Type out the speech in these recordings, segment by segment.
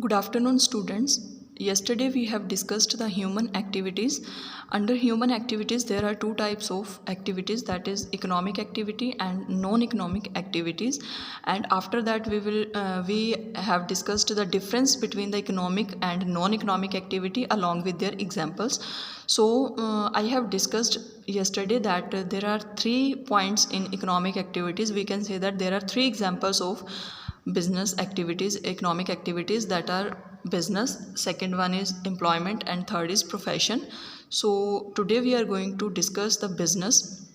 Good afternoon, students. Yesterday we have discussed the human activities. Under human activities, there are two types of activities, that is economic activity and non-economic activities. And after that, we have discussed the difference between the economic and non-economic activity along with their examples. So I have discussed yesterday that there are 3 points in economic activities. We can say that there are 3 examples of business activities, economic activities, that are business, second one is employment, and third is profession. So today we are going to discuss the business.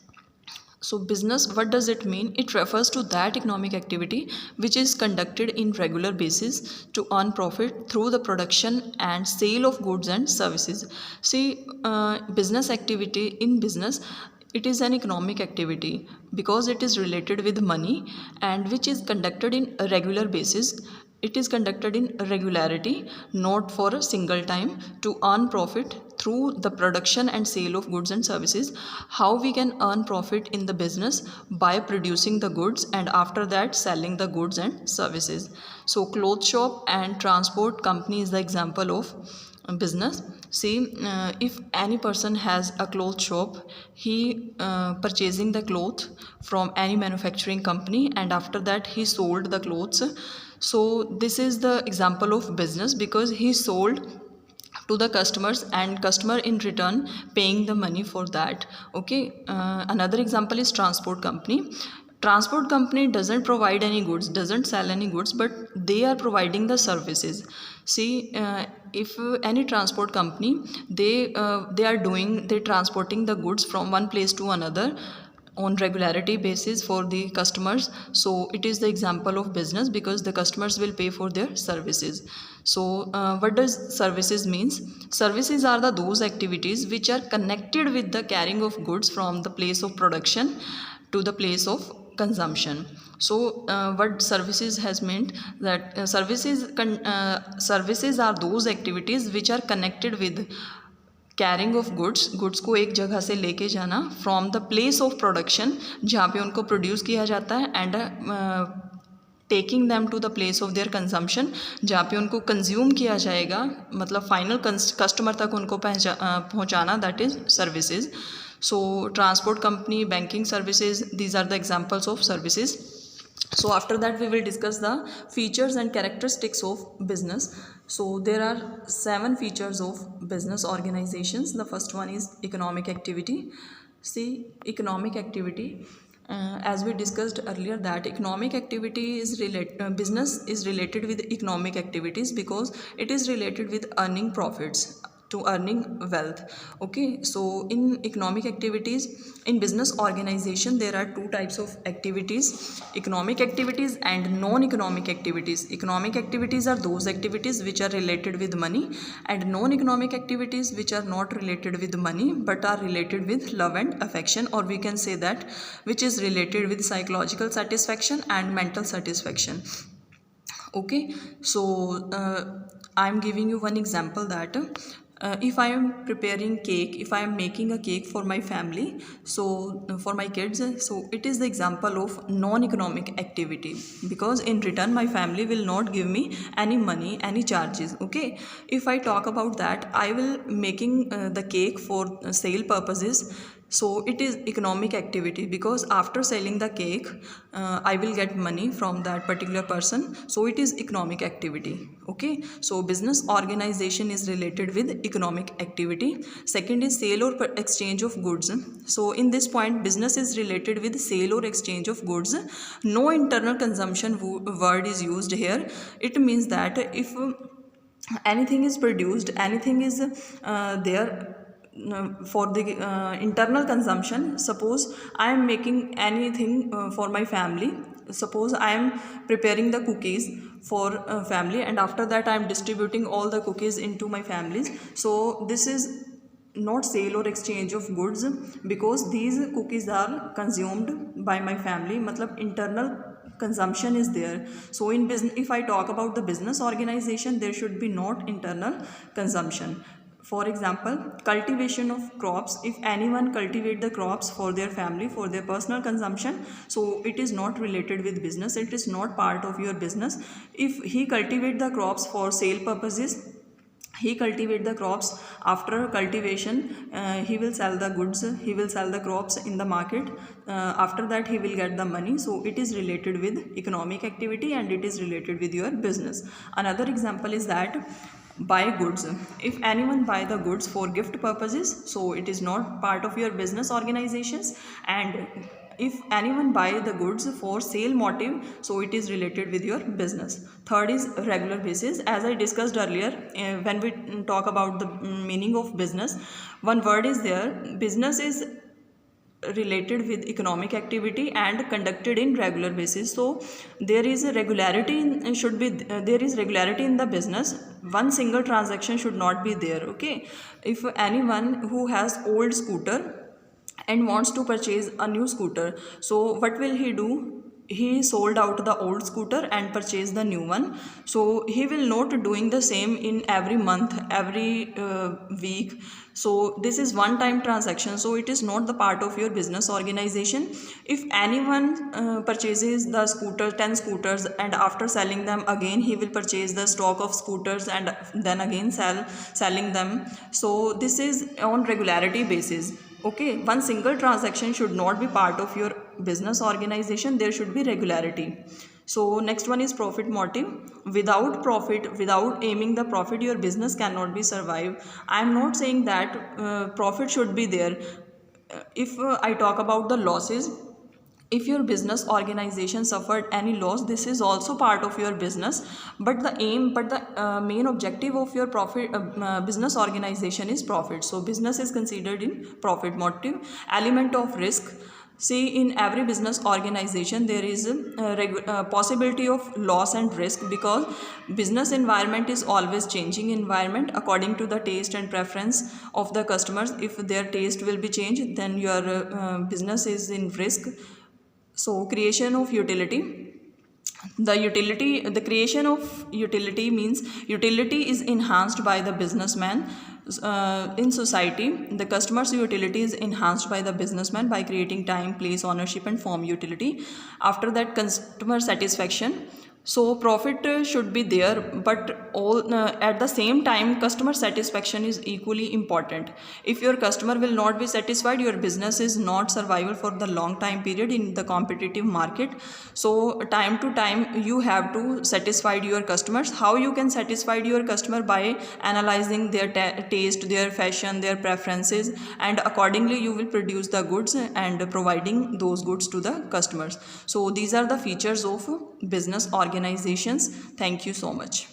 So business, what does it mean? It refers to that economic activity which is conducted in regular basis to earn profit through the production and sale of goods and services. See, business activity, in business, it is an economic activity because it is related with money and which is conducted in a regular basis. It is conducted in regularity, not for a single time, to earn profit through the production and sale of goods and services. How we can earn profit in the business? By producing the goods and after that selling the goods and services. So cloth shop and transport company is the example of business. See, if any person has a cloth shop, he purchasing the cloth from any manufacturing company and after that he sold the clothes. So this is the example of business because he sold to the customers and customer in return paying the money for that. Okay, another example is transport company. Transport company doesn't provide any goods, doesn't sell any goods, but they are providing the services. See, if any transport company, they're transporting the goods from one place to another on regularity basis for the customers. So it is the example of business because the customers will pay for their services. So what does services means? Services are those activities which are connected with the carrying of goods from the place of production to the place of consumption. So what services has meant that services are those activities which are connected with carrying of goods को एक जगह से लेके जाना from the place of production जहाँ पे उनको produce किया जाता है and taking them to the place of their consumption जहाँ पे उनको कंज्यूम किया जाएगा, मतलब फाइनल कस्टमर तक उनको पहुँचाना, that is services. So transport company, banking services, these are the examples of services. So after that we will discuss the features and characteristics of business. So there are 7 features of business organizations. The first one is economic activity. See, economic activity, as we discussed earlier, that economic activity is business is related with economic activities because it is related with earning profits, to earning wealth. Okay, so in economic activities, in business organization, there are 2 types of activities: economic activities and non-economic activities. Economic activities are those activities which are related with money, and non-economic activities which are not related with money but are related with love and affection, or we can say that which is related with psychological satisfaction and mental satisfaction. Okay, so I am giving you one example that if I am preparing cake, if I am making a cake for my family, so for my kids, so it is the example of non-economic activity because in return my family will not give me any money, any charges. Okay, if I talk about that, I will making the cake for sale purposes. So it is economic activity because after selling the cake I will get money from that particular person. So it is economic activity. Okay, so business organization is related with economic activity. Second is sale or exchange of goods. So in this point, business is related with sale or exchange of goods. No internal consumption word is used here. It means that if anything is produced, anything is there for the internal consumption. Suppose I am making anything for my family. Suppose I am preparing the cookies for family and after that I am distributing all the cookies into my families. So this is not sale or exchange of goods because these cookies are consumed by my family, matlab internal consumption is there. So in business, if I talk about the business organization, there should be not internal consumption. For example, cultivation of crops. If anyone cultivate the crops for their family, for their personal consumption, so it is not related with business, it is not part of your business. If he cultivate the crops for sale purposes, he cultivate the crops, after cultivation he will sell the goods, he will sell the crops in the market, after that he will get the money. So it is related with economic activity and it is related with your business. Another example is that buy goods. If anyone buy the goods for gift purposes, so it is not part of your business organizations. And if anyone buy the goods for sale motive, so it is related with your business. Third is regular basis. As I discussed earlier, when we talk about the meaning of business, one word is there. Business is related with economic activity and conducted in regular basis. So there is a regularity in, there is regularity in the business. One single transaction should not be there. Okay, if anyone who has old scooter and wants to purchase a new scooter, so what will he do? He sold out the old scooter and purchased the new one. So he will not doing the same in every month, every week. So this is one time transaction, so it is not the part of your business organization. If anyone purchases the scooter, 10 scooters, and after selling them again he will purchase the stock of scooters and then again selling them, so this is on regularity basis. Okay, one single transaction should not be part of your business organization, there should be regularity. So next one is profit motive. Without profit, without aiming the profit, your business cannot be survive. I am not saying that profit should be there. If I talk about the losses, if your business organization suffered any loss, this is also part of your business, but the main objective of your profit business organization is profit. So business is considered in profit motive. Element of risk. See, in every business organization there is a possibility of loss and risk, because business environment is always changing environment according to the taste and preference of the customers. If their taste will be changed, then your business is in risk. So creation of utility. The creation of utility means utility is enhanced by the businessman. In society, the customer's utility is enhanced by the businessman by creating time, place, ownership, and form utility. After that, customer satisfaction. So profit should be there, but all at the same time customer satisfaction is equally important. If your customer will not be satisfied, your business is not survival for the long time period in the competitive market. So time to time you have to satisfy your customers. How you can satisfy your customer? By analyzing their taste, their fashion, their preferences, and accordingly you will produce the goods and providing those goods to the customers. So these are the features of business organizations. Thank you so much.